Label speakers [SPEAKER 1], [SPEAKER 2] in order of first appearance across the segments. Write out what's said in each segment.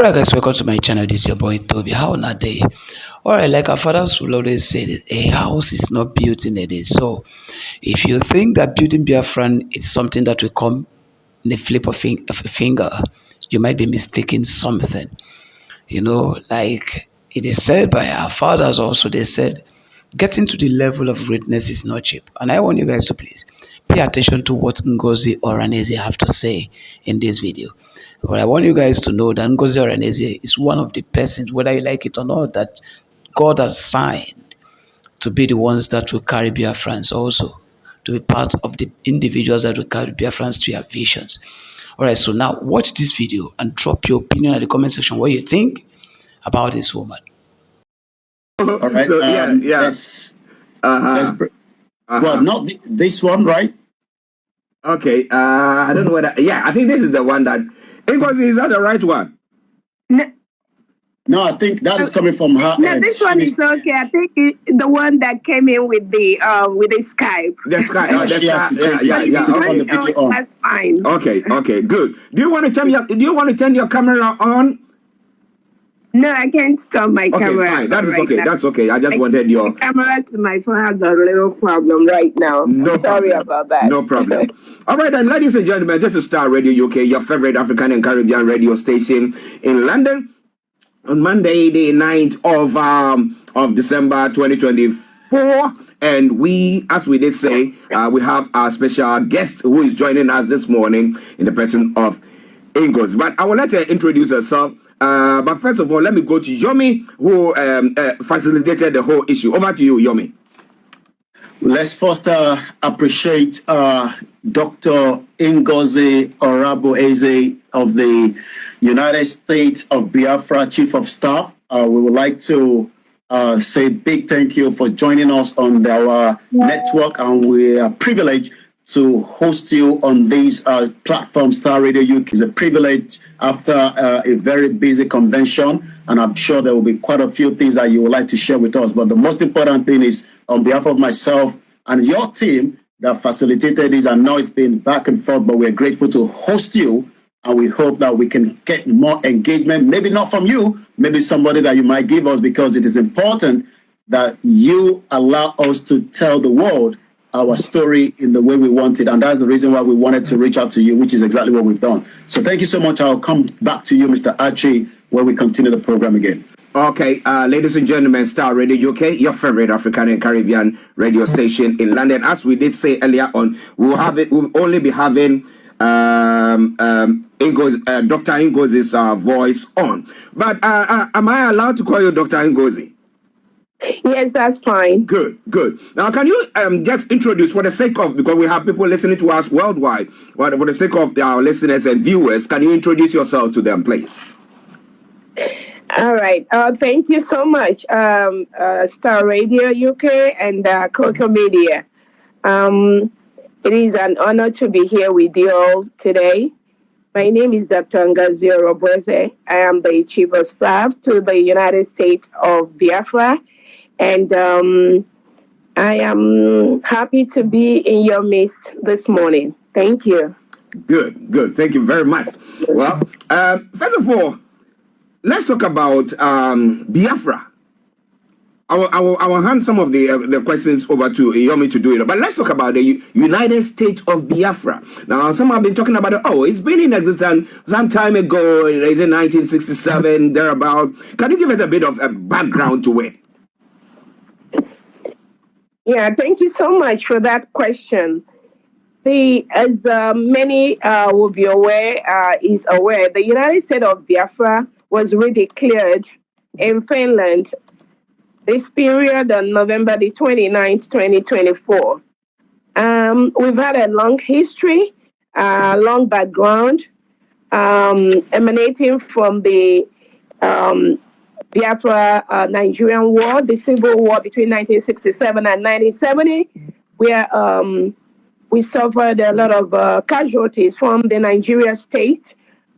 [SPEAKER 1] Alright guys, welcome to my channel. This is your boy Toby. How na day? Alright, like our fathers will always say, a house is not built in a day. So if you think that building Biafran is something that will come in the flip of a finger, you might be mistaking something. Like it is said by our fathers also, they said, getting to the level of greatness is not cheap. And I want you guys to please pay attention to what Ngozi Oraneze have to say in this video. But I want you guys to know that Ngozi Oraneze is one of the persons, whether you like it or not, that God has signed to be the ones that will carry Biafrans also, to be part of the individuals that will carry Biafrans to their visions. Alright, so now watch this video and drop your opinion in the comment section what you think about this woman.
[SPEAKER 2] All right.
[SPEAKER 3] So, yeah.
[SPEAKER 2] Let's, well, not this one, right?
[SPEAKER 3] Okay. I don't know whether. Yeah, I think this is the one that. Is that the right one?
[SPEAKER 2] No, I think that is coming from her.
[SPEAKER 4] No, this one is okay. I think the one that came in with the Skype.
[SPEAKER 3] The Skype. Yeah.
[SPEAKER 4] That's fine.
[SPEAKER 3] Okay, good. Do you want to turn your camera on?
[SPEAKER 4] No, I can't stop my camera.
[SPEAKER 3] Okay, fine. That is okay.
[SPEAKER 4] Now.
[SPEAKER 3] That's okay. I just wanted your
[SPEAKER 4] camera to my phone has a little problem right now. Sorry about that.
[SPEAKER 3] No problem. All right, then, ladies and gentlemen, this is Star Radio UK, your favorite African and Caribbean radio station in London. On Monday, the 9th of December 2024. And we, as we did say, we have our special guest who is joining us this morning in the person of Ingos. But I will let her introduce herself. But first of all, let me go to Yomi, who facilitated the whole issue. Over to you, Yomi.
[SPEAKER 2] Let's first appreciate Dr. Ngozi Oraneze of the United States of Biafra Chief of Staff. We would like to say big thank you for joining us on our network, and we are privileged to host you on this platform, Star Radio UK. It's a privilege after a very busy convention, and I'm sure there will be quite a few things that you would like to share with us. But the most important thing is, on behalf of myself and your team that facilitated this, I know it's been back and forth, but we're grateful to host you, and we hope that we can get more engagement, maybe not from you, maybe somebody that you might give us, because it is important that you allow us to tell the world our story in the way we want it. And that's the reason why we wanted to reach out to you, which is exactly what we've done. So thank you so much. I'll come back to you, Mr. Archie, where we continue the program again.
[SPEAKER 3] Okay, ladies and gentlemen, Star Radio UK, your favorite African and Caribbean radio station in London. As we did say earlier on, we'll only be having Dr. Ngozi's voice on. But am I allowed to call you Dr. Ngozi?
[SPEAKER 4] Yes, that's fine.
[SPEAKER 3] Good. Now, can you just introduce, for the sake of, because we have people listening to us worldwide, for the sake of our listeners and viewers, can you introduce yourself to them, please?
[SPEAKER 4] All right. Thank you so much, Star Radio UK and Coco Media. It is an honor to be here with you all today. My name is Dr. Ngozi Oraneze. I am the Chief of Staff to the United States of Biafra. And I am happy to be in your midst this morning. Thank you.
[SPEAKER 3] Good. Thank you very much. Well, first of all, let's talk about Biafra. I will hand some of the questions over to Yomi to do it. But let's talk about the United States of Biafra. Now, some have been talking about it. Oh, it's been in existence some time ago. It's in 1967, thereabout. Can you give us a bit of a background to it?
[SPEAKER 4] Yeah, thank you so much for that question. As many will be aware, the United States of Biafra was redeclared in Finland this period on November the 29th, 2024. We've had a long history, long background, emanating from the Biafra Nigerian War, the Civil War between 1967 and 1970, where we suffered a lot of casualties from the Nigeria state.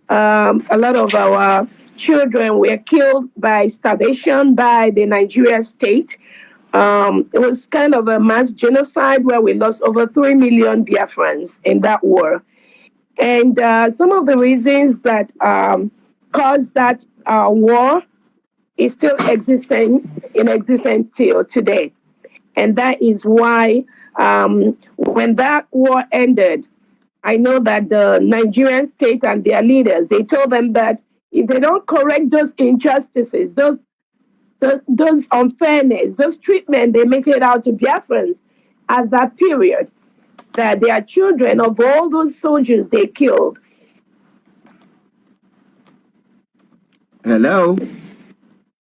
[SPEAKER 4] A lot of our children were killed by starvation by the Nigeria state. It was kind of a mass genocide where we lost over 3 million Biafrans in that war. And some of the reasons that caused that war is still in existence till today. And that is why when that war ended, I know that the Nigerian state and their leaders, they told them that if they don't correct those injustices, those unfairness, those treatment they meted out to Biafrans at that period, that their children of all those soldiers they killed.
[SPEAKER 3] Hello?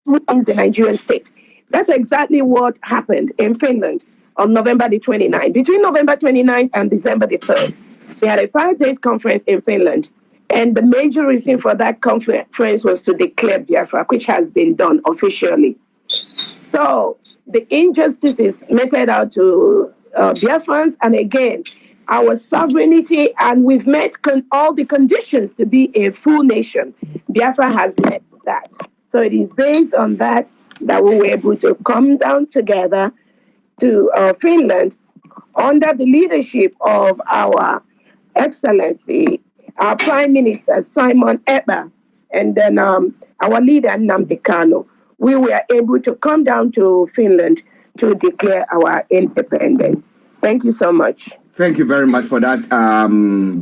[SPEAKER 4] In the Nigerian state. That's exactly what happened in Finland on November the 29th. Between November 29th and December the 3rd, they had a 5-day conference in Finland. And the major reason for that conference was to declare Biafra, which has been done officially. So the injustices meted out to Biafrans, and again, our sovereignty, and we've met all the conditions to be a full nation. Biafra has met that. So it is based on that that we were able to come down together to Finland under the leadership of our Excellency, our Prime Minister, Simon Ekpa, and then our leader, Nnamdi Kanu. We were able to come down to Finland to declare our independence. Thank you so much.
[SPEAKER 3] Thank you very much for that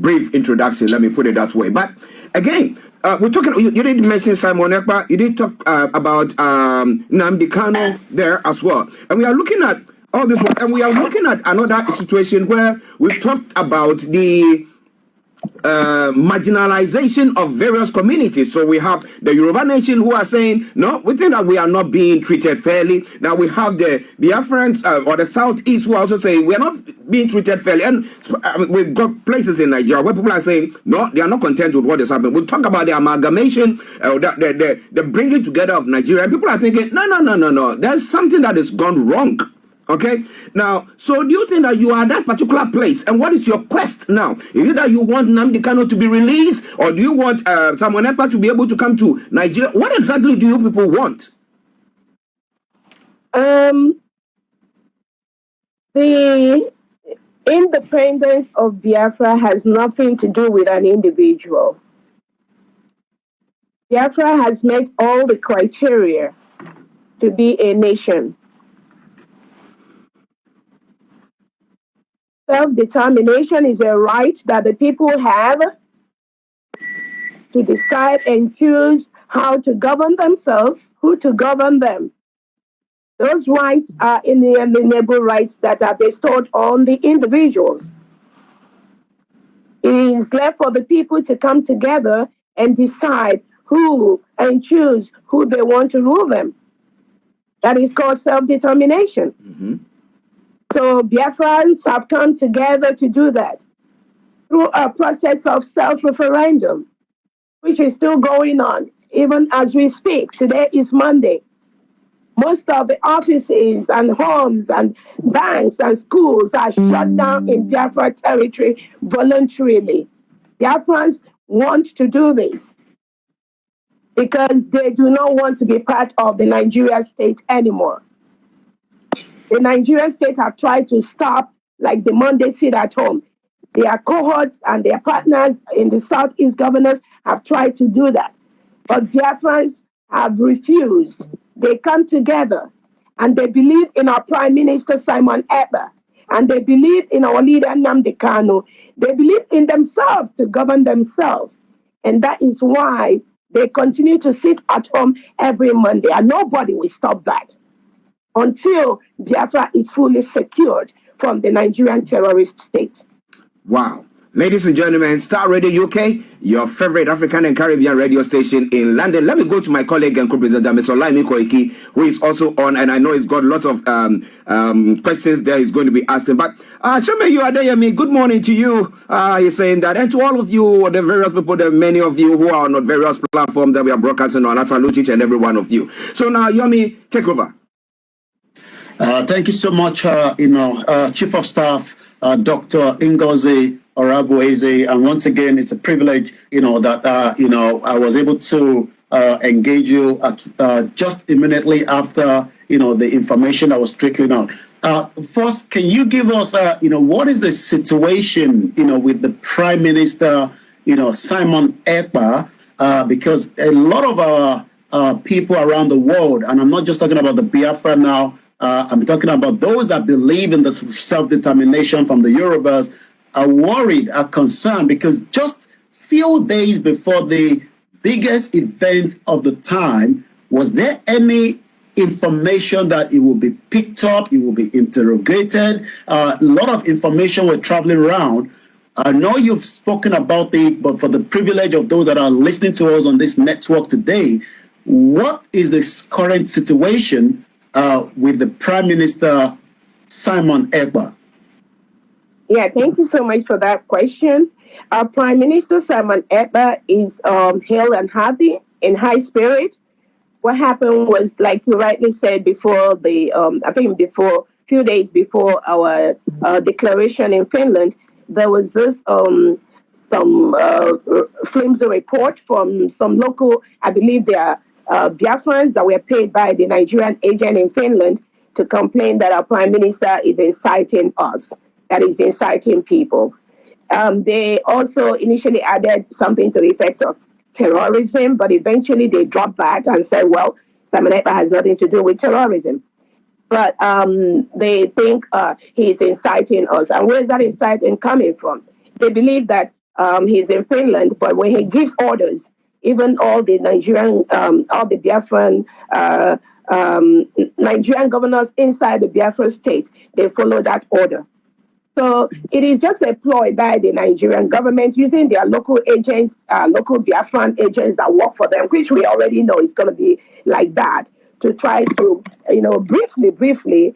[SPEAKER 3] brief introduction. Let me put it that way. But again, we're talking. You did mention Simon Ekpa. You did talk about Nnamdi Kanu there as well. And we are looking at all this one, and we are looking at another situation where we've talked about the marginalization of various communities. So we have the Yoruba nation who are saying, no, we think that we are not being treated fairly. Now we have the Biafrans or the Southeast who are also saying we are not being treated fairly. And we've got places in Nigeria where people are saying, no, they are not content with what is happening. We talk about the amalgamation, the bringing together of Nigeria. And people are thinking, no. There's something that has gone wrong. Okay, now, so do you think that you are at that particular place? And what is your quest now? Is it that you want Nnamdi Kanu to be released? Or do you want Simon Ekpa to be able to come to Nigeria? What exactly do you people want?
[SPEAKER 4] The independence of Biafra has nothing to do with an individual. Biafra has met all the criteria to be a nation. Self-determination is a right that the people have to decide and choose how to govern themselves, who to govern them. Those rights are inalienable rights that are bestowed on the individuals. It is left for the people to come together and decide who and choose who they want to rule them. That is called self-determination. Mm-hmm. So Biafrans have come together to do that through a process of self-referendum, which is still going on, even as we speak. Today is Monday. Most of the offices and homes and banks and schools are shut down in Biafra territory voluntarily. Biafrans want to do this because they do not want to be part of the Nigerian state anymore. The Nigerian state have tried to stop, like the Monday sit at home. Their cohorts and their partners in the Southeast governors have tried to do that. But Biafrans have refused. They come together and they believe in our Prime Minister Simon Ekpa, and they believe in our leader Nnamdi Kanu. They believe in themselves to govern themselves. And that is why they continue to sit at home every Monday, and nobody will stop that until Biafra is fully secured from the Nigerian terrorist state.
[SPEAKER 3] Wow. Ladies and gentlemen, Star Radio UK, your favorite African and Caribbean radio station in London. Let me go to my colleague and co-presenter, Mr. Olaimi Koiki, who is also on, and I know he's got lots of questions there he's going to be asking. But Shome, you are there, good morning to you. He's saying that, and to all of you, the various people, the many of you who are on the various platforms that we are broadcasting on, I salute each and every one of you. So now, Yomi, take over.
[SPEAKER 2] Thank you so much, Chief of Staff, Dr. Ngozi Orabo Eze, and once again, it's a privilege, that I was able to engage you at just immediately after, the information that was trickling out. First, can you give us, what is the situation, with the Prime Minister, Simon Ekpa, because a lot of our people around the world, and I'm not just talking about the Biafra now, I'm talking about those that believe in the self-determination from the Yorubas, are worried, are concerned, because just few days before the biggest event of the time, was there any information that it will be picked up, it will be interrogated? A lot of information were traveling around. I know you've spoken about it, but for the privilege of those that are listening to us on this network today, what is the current situation with the Prime Minister, Simon Ekpa?
[SPEAKER 4] Yeah, thank you so much for that question. Our Prime Minister, Simon Ekpa, is hale and happy, in high spirit. What happened was, like you rightly said, before I think before, few days before our declaration in Finland, there was this some flimsy report from some local, I believe they are Biafrans that were paid by the Nigerian agent in Finland to complain that our Prime Minister is inciting us, that is inciting people. They also initially added something to the effect of terrorism, but eventually they dropped that and said, well, Simon Ekpa has nothing to do with terrorism. But they think he's inciting us. And where is that inciting coming from? They believe that he's in Finland, but when he gives orders, even all the all the Biafran Nigerian governors inside the Biafra state, they follow that order. So it is just a ploy by the Nigerian government using their local agents, local Biafran agents that work for them, which we already know is going to be like that, to try to, briefly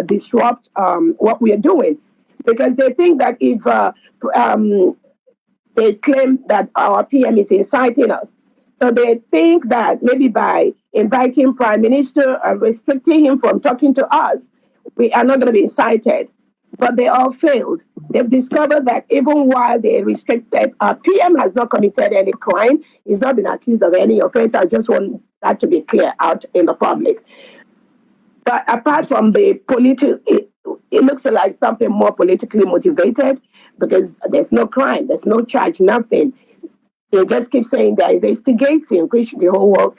[SPEAKER 4] disrupt what we are doing. Because they think that if they claim that our PM is inciting us, so they think that maybe by inviting Prime Minister and restricting him from talking to us, we are not going to be incited. But they all failed. They've discovered that even while they restricted, PM has not committed any crime. He's not been accused of any offense. I just want that to be clear out in the public. But apart from the political, it looks like something more politically motivated, because there's no crime, there's no charge, nothing. They just keep saying they're investigating, which the whole world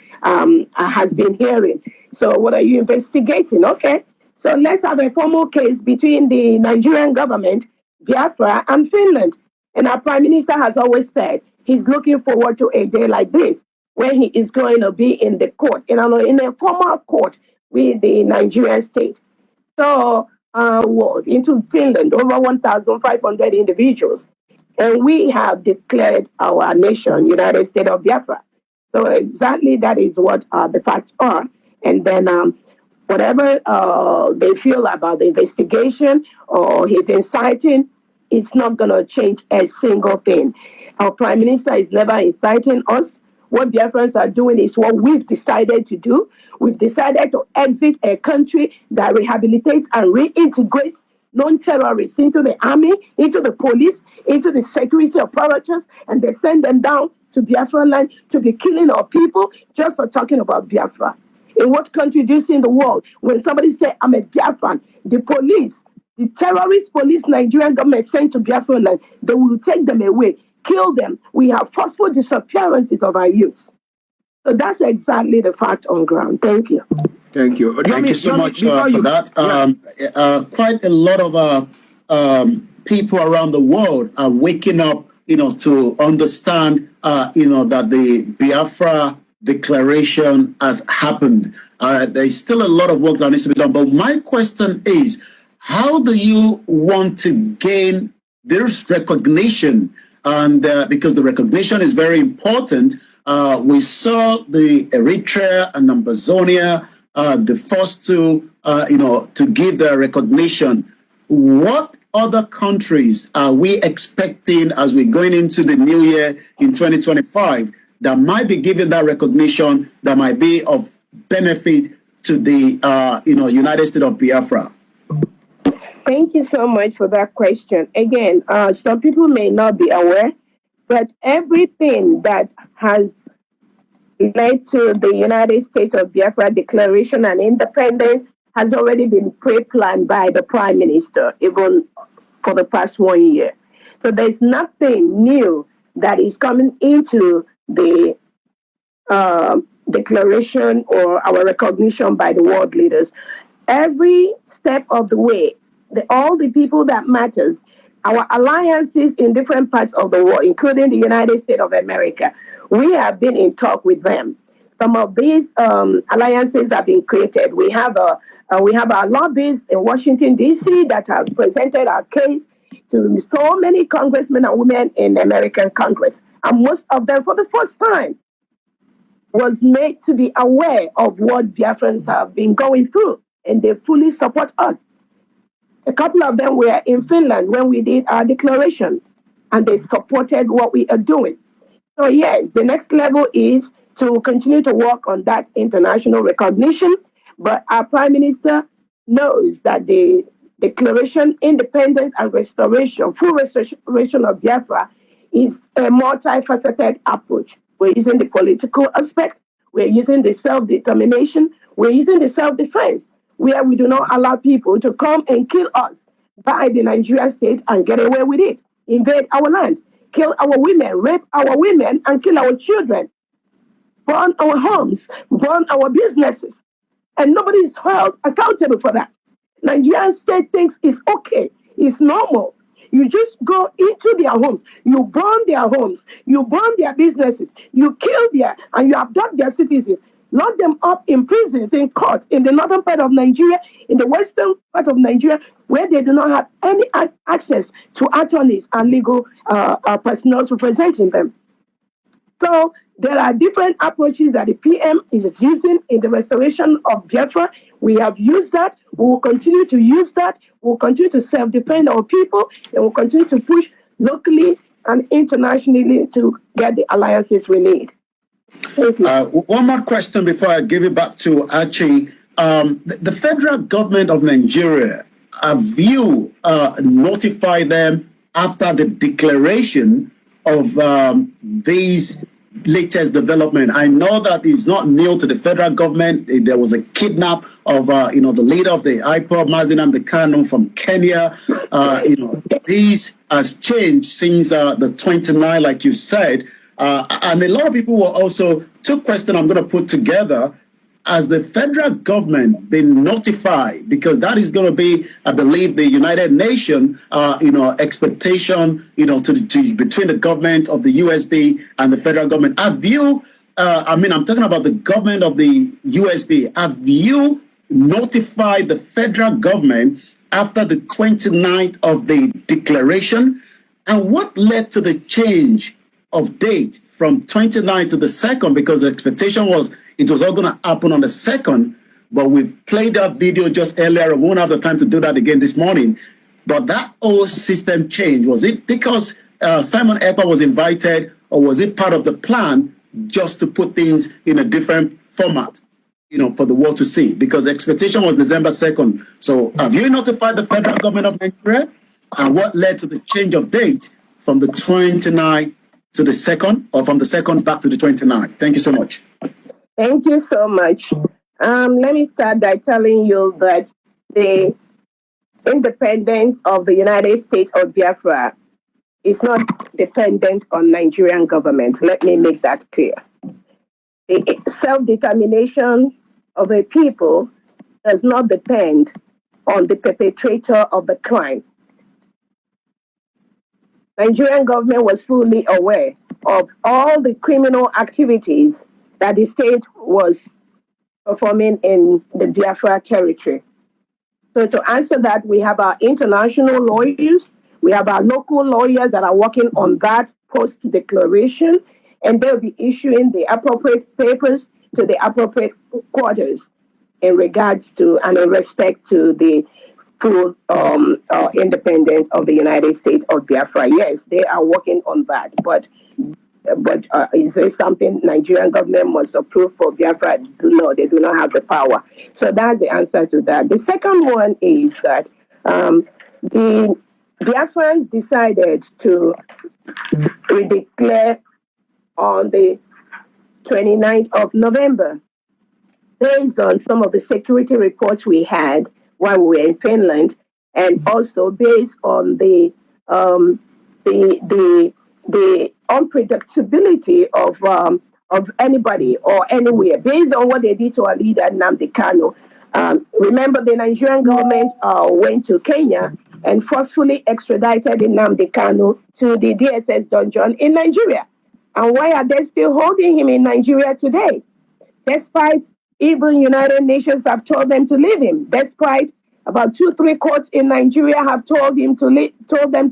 [SPEAKER 4] has been hearing. So what are you investigating? Okay. So let's have a formal case between the Nigerian government, Biafra, and Finland. And our Prime Minister has always said he's looking forward to a day like this, when he is going to be in the court, in a formal court with the Nigerian state. So, into Finland, over 1,500 individuals. And we have declared our nation, United States of Biafra. So exactly that is what the facts are. And then whatever they feel about the investigation or his inciting, it's not going to change a single thing. Our Prime Minister is never inciting us. What Biafrans are doing is what we've decided to do. We've decided to exit a country that rehabilitates and reintegrates non-terrorists into the army, into the police, into the security apparatus, and they send them down to Biafra land to be killing our people just for talking about Biafra. In what country do you see in the world when somebody say, I'm a Biafran, the police, the terrorist police Nigerian government sent to Biafra land, they will take them away, kill them. We have forceful disappearances of our youths. So that's exactly the fact on ground. Thank you.
[SPEAKER 2] Thank you. Thank you so much for that. Quite a lot of people around the world are waking up, to understand, that the Biafra declaration has happened. There's still a lot of work that needs to be done. But my question is, how do you want to gain this recognition? And because the recognition is very important, we saw the Eritrea and Ambazonia, the first two, to give the recognition. What other countries are we expecting as we're going into the new year in 2025 that might be given that recognition, that might be of benefit to the United States of Biafra?
[SPEAKER 4] Thank you so much for that question. Again, some people may not be aware, but everything that has led to the United States of Biafra declaration and independence has already been pre-planned by the Prime Minister, even for the past 1 year. So there's nothing new that is coming into the declaration or our recognition by the world leaders. Every step of the way, all the people that matters, our alliances in different parts of the world, including the United States of America, we have been in talk with them. Some of these alliances have been created. We have our lobbyists in Washington D.C. that have presented our case to so many congressmen and women in the American Congress, and most of them, for the first time, was made to be aware of what Biafrans have been going through, and they fully support us. A couple of them were in Finland when we did our declaration, and they supported what we are doing. So, yes, the next level is to continue to work on that international recognition, but our Prime Minister knows that the declaration, independence, and restoration, full restoration of Biafra is a multifaceted approach. We're using the political aspect, we're using the self-determination, we're using the self-defense, where we do not allow people to come and kill us by the Nigerian state and get away with it, invade our land, kill our women, rape our women, and kill our children, burn our homes, burn our businesses, and nobody is held accountable for that. Nigerian state thinks it's okay, it's normal. You just go into their homes, you burn their homes, you burn their businesses, you kill their, and you abduct their citizens, lock them up in prisons, in courts, in the northern part of Nigeria, in the western part of Nigeria, where they do not have any access to attorneys and legal personnel representing them. So there are different approaches that the PM is using in the restoration of Biafra. We have used that. We will continue to use that. We will continue to self-defend our people, and we'll continue to push locally and internationally to get the alliances we need. Thank you.
[SPEAKER 2] One more question before I give it back to Archie. The federal government of Nigeria, have you notified them after the declaration of these latest development? I know that it's not new to the federal government. There was a kidnap of the leader of the IPOB, Mazi Nnamdi Kanu, from Kenya. This has changed since the 29th, like you said. And a lot of people were also, two questions I'm going to put together. Has the federal government been notified? Because that is going to be, I believe, the United Nations, expectation, between the government of the USB and the federal government. Have you, I'm talking about the government of the USB. Have you notified the federal government after the 29th of the declaration? And what led to the change of date from 29th to the 2nd? Because the expectation was it was all going to happen on the 2nd, but we've played that video just earlier. We won't have the time to do that again this morning. But that whole system change, was it because Simon Ekpa was invited, or was it part of the plan just to put things in a different format, for the world to see? Because the expectation was December 2nd. So have you notified the federal government of Nigeria? And what led to the change of date from the 29th to the 2nd, or from the 2nd back to the 29th? Thank you so much.
[SPEAKER 4] Thank you so much. Let me start by telling you that the independence of the United States of Biafra is not dependent on Nigerian government. Let me make that clear. The self-determination of a people does not depend on the perpetrator of the crime. Nigerian government was fully aware of all the criminal activities that the state was performing in the Biafra territory. So to answer that, we have our international lawyers, we have our local lawyers that are working on that post-declaration, and they'll be issuing the appropriate papers to the appropriate quarters in regards to and in respect to the full independence of the United States of Biafra. Yes, they are working on that, but is there something Nigerian government must approve for Biafra? No, they do not have the power. So that's the answer to that. The second one is that the Biafrans decided to redeclare on the 29th of November, based on some of the security reports we had while we were in Finland, and also based on the the unpredictability of anybody or anywhere based on what they did to our leader Nnamdi Kanu. Remember, the Nigerian government went to Kenya and forcefully extradited Nnamdi Kanu to the DSS dungeon in Nigeria. And why are they still holding him in Nigeria today? Despite even United Nations have told them to leave him, despite about 2-3 courts in Nigeria have told them to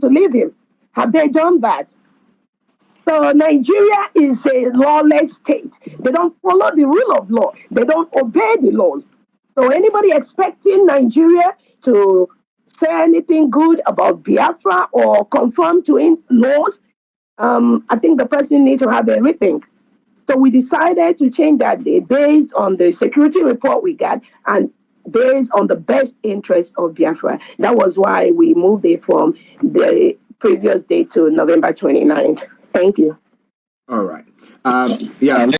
[SPEAKER 4] leave him. Have they done that? So Nigeria is a lawless state. They don't follow the rule of law. They don't obey the laws. So anybody expecting Nigeria to say anything good about Biafra or conform to laws, I think the person needs to have a rethink. So we decided to change that day based on the security report we got and based on the best interest of Biafra. That was why we moved it from the previous day to November 29th. Thank you.
[SPEAKER 3] All right. Yeah.